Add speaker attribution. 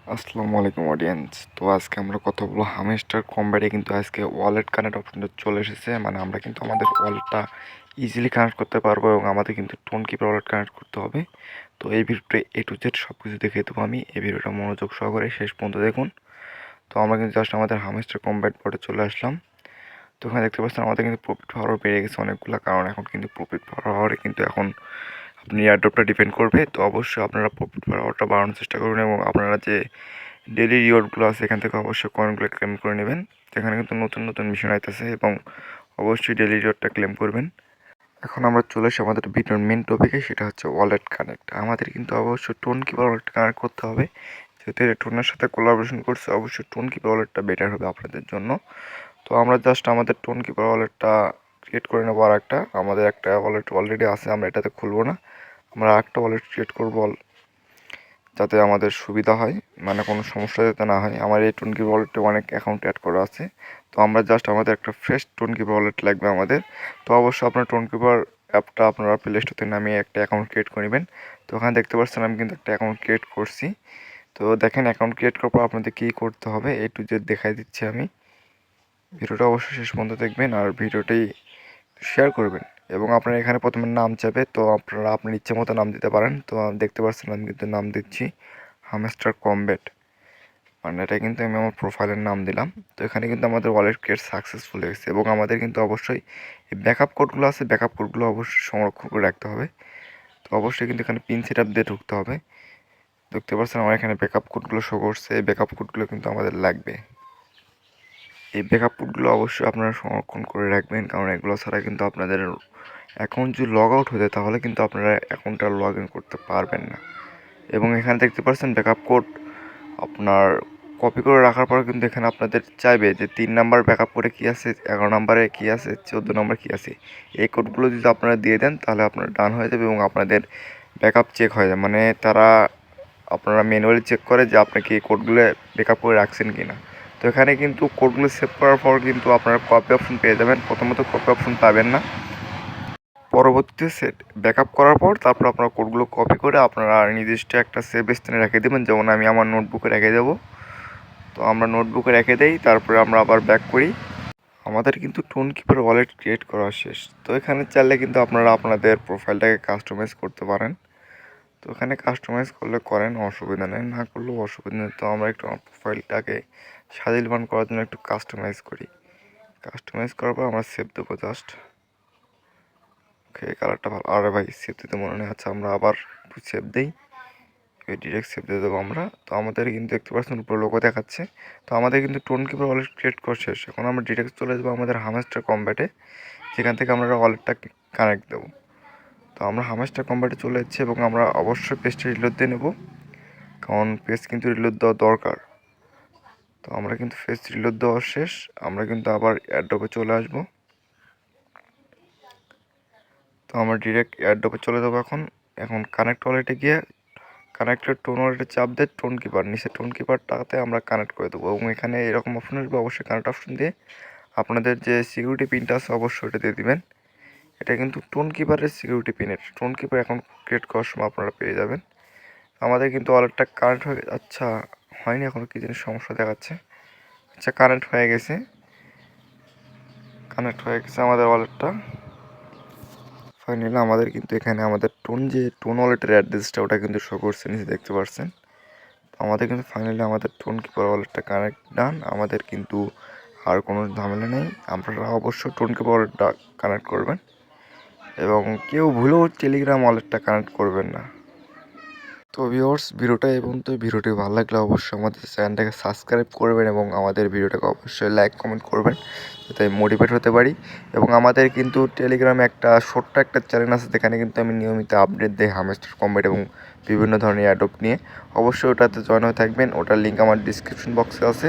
Speaker 1: আসসালামু আলাইকুম অডিয়েন্স। তো আজকে আমরা কথা বলবো হামস্টার কম্ব্যাটে কিন্তু আজকে ওয়ালেট কানেক্ট অপশনটা চলে এসেছে। মানে আমরা কিন্তু আমাদের ওয়ালেটটা ইজিলি কানেক্ট করতে পারবো এবং আমাদের কিন্তু টোন কিপার ওয়ালেট কানেক্ট করতে হবে। তো এই ভিডিওটা A to Z সব কিছু দেখিয়ে দেবো আমি। এই ভিডিওটা মনোযোগ সহকারে শেষ পর্যন্ত দেখুন। তো আমরা কিন্তু জাস্ট আমাদের হামস্টার কম্ব্যাট বোর্ডে চলে আসলাম। তো এখানে দেখতে পাচ্ছেন আমাদের কিন্তু প্রফিট পাওয়ারও বেড়ে গেছে অনেকগুলো, কারণ এখন কিন্তু প্রফিট পাওয়ারে কিন্তু এখন আপনি এয়ারড্রপটা ডিপেন্ড করবে। তো অবশ্যই আপনারা প্রফিট পাওয়ারটা বাড়ানোর চেষ্টা করুন এবং আপনারা যে ডেলি রিওয়ার্ডগুলো আছে এখান থেকে অবশ্যই কয়েনগুলো ক্লেম করে নেবেন। এখানে কিন্তু নতুন নতুন মিশন আইতেছে এবং অবশ্যই ডেলি রিওয়ার্ডটা ক্লেম করবেন। এখন আমরা চলে এসে আমাদের ভিডিওর মেন টপিকে, সেটা হচ্ছে ওয়ালেট কানেক্ট। আমাদের কিন্তু অবশ্যই টোন কিপার ওয়ালেট কানেক্ট করতে হবে। যেহেতু এটা টোনের সাথে কোলাবোরেশন করছে, অবশ্যই টোন কিপার ওয়ালেটটা বেটার হবে আপনাদের জন্য। তো আমরা জাস্ট আমাদের টোন কিপার ওয়ালেটটা ক্রিয়েট করে নেবো। আর আমাদের একটা ওয়ালেট অলরেডি আছে, আমরা এটাতে খুলবো না, আমরা একটা ওয়ালেট ক্রিয়েট করবো যাতে আমাদের সুবিধা হয়, মানে কোনো সমস্যা যাতে না হয়। আমার এই টোনকিপার ওয়ালেটে অনেক অ্যাকাউন্ট অ্যাড করা আছে। তো আমরা জাস্ট আমাদের একটা ফ্রেশ টোনকিপার ওয়ালেট লাগবে আমাদের। তো অবশ্যই আপনার টোনকিপার অ্যাপটা আপনারা প্লে স্টোর থেকে নামিয়ে একটা অ্যাকাউন্ট ক্রিয়েট করে নেবেন। তো ওখানে দেখতে পাচ্ছেন আমি কিন্তু একটা অ্যাকাউন্ট ক্রিয়েট করছি। তো দেখেন অ্যাকাউন্ট ক্রিয়েট করার পর আপনাদের কী করতে হবে A to Z দেখাই দিচ্ছি আমি। ভিডিওটা অবশ্যই শেষ পর্যন্ত দেখবেন আর ভিডিওটি শেয়ার করবেন। এবং আপনার এখানে প্রথমে নাম চাবে, তো আপনারা আপনার ইচ্ছে মতো নাম দিতে পারেন। তো দেখতে পাচ্ছেন আমি কিন্তু নাম দিচ্ছি হামস্টার কমব্যাট, মানে এটা কিন্তু আমি আমার প্রোফাইলের নাম দিলাম। তো এখানে কিন্তু আমাদের ওয়ালেট ক্রিয়েট সাকসেসফুল হয়েছে এবং আমাদের কিন্তু অবশ্যই এই ব্যাকআপ কোডগুলো আছে, ব্যাকআপ কোডগুলো অবশ্যই সংরক্ষণ করে রাখতে হবে। তো অবশ্যই কিন্তু এখানে পিন সেট আপ দিয়ে ঢুকতে হবে। দেখতে পাচ্ছেন আমার এখানে ব্যাকআপ কোডগুলো শো করছে, এই ব্যাকআপ কোডগুলো কিন্তু আমাদের লাগবে। এই ব্যাকআপ কোডগুলো অবশ্যই আপনারা সংরক্ষণ করে রাখবেন, কারণ এগুলো ছাড়া কিন্তু আপনাদের অ্যাকাউন্ট যদি লগ আউট হয়ে যায় তাহলে কিন্তু আপনারা অ্যাকাউন্টটা লগ ইন করতে পারবেন না। এবং এখানে দেখতে পাচ্ছেন ব্যাকআপ কোড আপনার কপি করে রাখার পর কিন্তু এখানে আপনাদের চাইবে যে 3 নাম্বার ব্যাকআপ কোডে কী আছে, 11 নম্বরে কী আছে, 14 নম্বর কী আছে। এই কোডগুলো যদি আপনারা দিয়ে দেন তাহলে আপনার ডান হয়ে যাবে এবং আপনাদের ব্যাকআপ চেক হয়ে যায়। মানে তারা আপনারা ম্যানুয়ালি চেক করে যে আপনি কি এই কোডগুলো ব্যাকআপ করে রাখছেন কি না। তো এখানে কিন্তু কোডগুলো সেভ করার পর কিন্তু আপনারা কপি অপশন পেয়ে যাবেন। প্রথমত কপি অপশন পাবেন না, পরবর্তীতে সেট ব্যাকআপ করার পর তারপর আপনারা কোডগুলো কপি করে আপনারা নির্দিষ্ট একটা সেভ স্থানে রেখে দেবেন। যেমন আমি আমার নোটবুকে রেখে দেবো। তো আমরা নোটবুকে রেখে দেই, তারপরে আমরা আবার ব্যাক করি। আমাদের কিন্তু টোন কিপার ওয়ালেট ক্রিয়েট করা শেষ। তো এখানে চাইলে কিন্তু আপনারা আপনাদের প্রোফাইলটাকে কাস্টমাইজ করতে পারেন। তো এখানে কাস্টমাইজ করলে করেন, অসুবিধা নেই, না করলেও অসুবিধা নেই। তো আমরা একটু আমার প্রোফাইলটাকে সাজিলবান করার জন্য একটু কাস্টমাইজ করি। কাস্টমাইজ করার পর আমরা সেভ দেবো জাস্ট। ওকে, কালারটা ভালো। আরে ভাই সেভ দিতে মনে নেই। আচ্ছা আমরা আবার একটু সেভ দিই, ডিরেক্ট সেভ দিয়ে দেবো আমরা। তো আমাদের কিন্তু দেখতে পাচ্ছেন উপরে লোগো দেখাচ্ছে। তো আমাদের কিন্তু টোন কিপার ওয়ালেট ক্রিয়েট করা শেষ। এখন আমরা ডিরেক্ট চলে যাবো আমাদের হামস্টার কম্ব্যাটে, যেখান থেকে আমরা ওয়ালেটটা কানেক্ট দেবো। তো আমরা হামস্টার কম্ব্যাটে চলে যাচ্ছি এবং আমরা অবশ্যই পেজটা রিলোড দিয়ে নেবো, কারণ পেজ কিন্তু রিলোড দেওয়া দরকার। তো আমরা কিন্তু পেজ রিলোড দেওয়া শেষ, আমরা কিন্তু আবার এয়ারড্রপে চলে আসবো। তো আমরা ডিরেক্ট এয়ারড্রপে চলে যাবো এখন। এখন কানেক্ট ওয়ালেটে গিয়ে কানেক্টেড টোন ওয়ালেটে চাপ দিয়ে টোন কিপার নিচে টোন কিপারটাতে আমরা কানেক্ট করে দেবো এবং এখানে এরকম অপশন আসবে, অবশ্যই কানেক্ট অপশন দিয়ে আপনাদের যে সিকিউরিটি পিনটা আছে অবশ্যই এটা দিয়ে দিবেন। এটা কিন্তু টোন কিপারের সিকিউরিটি পিন, এটা টোন কিপার এখন ক্রিয়েট করার সময় আপনারা পেয়ে যাবেন। আমাদের কিন্তু ওয়ালেটটা কানেক্ট হয়ে, আচ্ছা হয়নি এখনও, কী জিনিস সমস্যা দেখাচ্ছে। আচ্ছা কানেক্ট হয়ে গেছে, কানেক্ট হয়ে গেছে আমাদের ওয়ালেটটা ফাইনালি। আমাদের কিন্তু এখানে আমাদের টোন ওয়ালেটের অ্যাড্রেসটা ওটা কিন্তু শো করছে নিচে, দেখতে পাচ্ছেন। আমাদের কিন্তু ফাইনালি আমাদের টোন কিপার ওয়ালেটটা কানেক্ট ডান। আমাদের কিন্তু আর কোনো ঝামেলা নেই। আপনারা অবশ্যই টোন কিপার ওয়ালেটটা কানেক্ট করবেন এবং কেউ ভুলেও টেলিগ্রাম ওয়ালেটটা কানেক্ট করবেন না। তো ভিউয়ার্স, ভিডিওটা এবং তো ভিডিওটি ভালো লাগলে অবশ্যই আমাদের চ্যানেলটাকে সাবস্ক্রাইব করবেন এবং আমাদের ভিডিওটাকে অবশ্যই লাইক কমেন্ট করবেন, যাতে মোটিভেট হতে পারি। এবং আমাদের কিন্তু টেলিগ্রামে একটা ছোট্ট একটা চ্যানেল আছে, যেখানে কিন্তু আমি নিয়মিত আপডেট দিই হামস্টার কম্ব্যাট এবং বিভিন্ন ধরনের অ্যাডপ্ট নিয়ে। অবশ্যই ওটাতে জয়েন হয়ে থাকবেন, ওটার লিঙ্ক আমার ডিসক্রিপশন বক্সে আছে।